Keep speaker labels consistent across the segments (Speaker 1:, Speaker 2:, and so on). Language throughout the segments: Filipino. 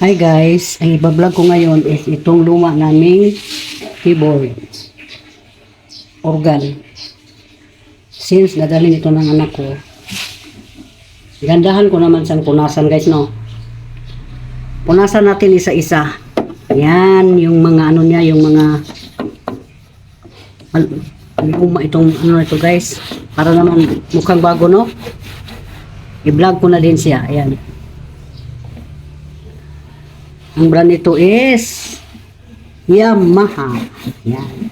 Speaker 1: Hi guys, ang ibablog ko ngayon is itong luma naming keyboard organ. Since nadalhin ito ng anak ko, gandahan ko naman siyang punasan guys, no? Punasan natin isa-isa. Yan, yung mga ano niya, yung mga luma itong ano ito guys. Para naman mukhang bago, no? I-vlog ko na din siya. Ayan. Ang brand nito is Yamaha. Yan.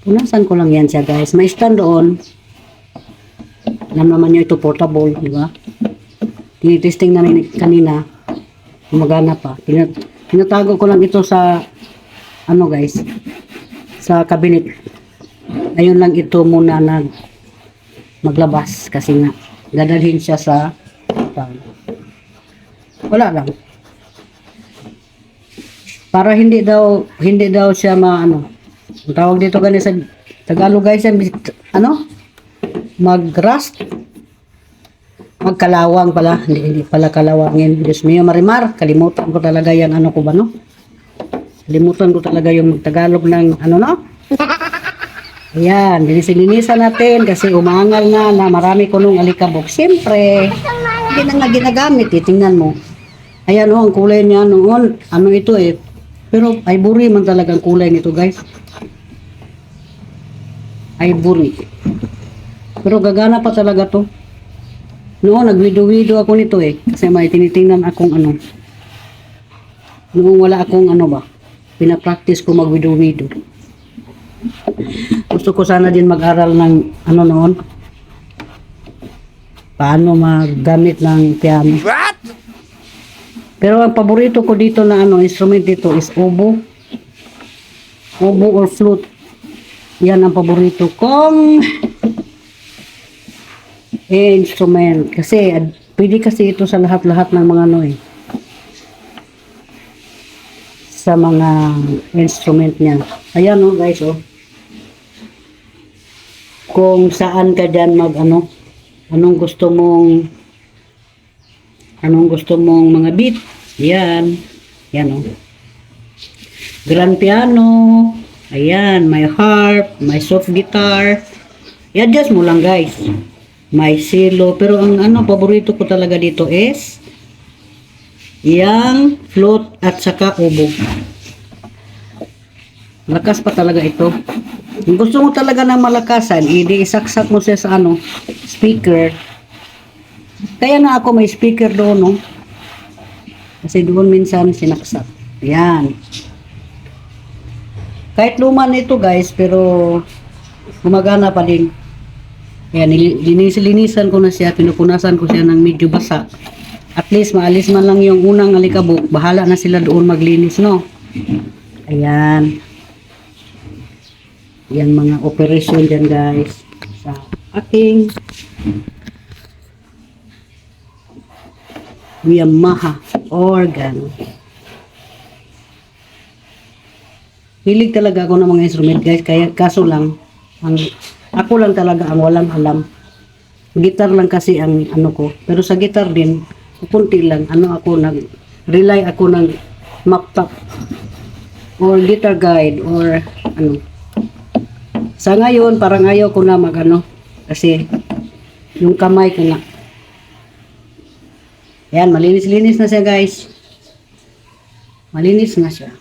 Speaker 1: Punasan ko lang yan siya guys. May stand doon. Alam naman nyo ito portable, di ba? Tinitesting namin kanina. Gumagana pa. Tinatago ko lang ito sa ano guys, sa cabinet. Ayun lang ito muna maglabas kasi nga dadalhin siya sa wala lang. Para hindi daw siya maano. Ang tawag dito ganito sa Tagalog guys, ano? Mag-rust. Magkalawang pala. Hindi pala kalawangin. Diyos mio, Marimar. Kalimutan ko talaga yung ano ko ba, no? Kalimutan ko talaga yung Tagalog ng ano, no? Ayan. Linisan natin kasi umangal na marami ko nung alikabok. Siyempre, hindi na nga ginagamit. Tingnan mo. Ayan o, ang kulay niya noon. Ano ito eh. Pero ivory man talaga ang kulay nito guys. Ivory. Pero gagana pa talaga to. Noon, nagwido-wido ako nito eh. Kasi may tinitingnan akong ano. Noong wala akong ano ba. Pinapractice ko magwido-wido. Gusto ko sana din mag-aral ng ano noon. Paano magamit ng piano. What? Pero ang paborito ko dito na ano, instrument dito is oboe. Oboe or flute. Yan ang paborito kong instrument. Kasi pwede kasi ito sa lahat-lahat ng mga ano eh. Sa mga instrument niya. Ayan oh guys oh. Kung saan ka dyan mag ano, anong gusto mong mga beat. Yan. Yan o. Grand piano. Ayan. May harp. May soft guitar. I-adjust mo lang guys. May cello. Pero ang ano, paborito ko talaga dito is yang flute at saka oboe. Malakas pa talaga ito. Kung gusto mo talaga ng malakasan, isaksak mo siya sa ano, speaker. Kaya na ako may speaker doon, no? Kasi doon minsan sinaksak. Yan. Kahit luma nito guys, pero gumagana pa din. Yan, linisan ko na siya, pinupunasan ko siya ng medyo basa. At least maalis man lang yung unang alikabok, bahala na sila doon maglinis, no? Ayan. Yan mga operation dyan guys. Sa aking Yamaha organ. Hilig talaga ako ng mga instrument guys. Kaya kaso lang, ako lang talaga ang walang alam. Guitar lang kasi ang ano ko. Pero sa guitar din, kunti lang. Rely ako ng maptop or guitar guide or ano. Sa ngayon, parang ayaw ko na mag-ano. Kasi yung kamay ko na. Ayan, malinis-linis na siya guys. Malinis na siya.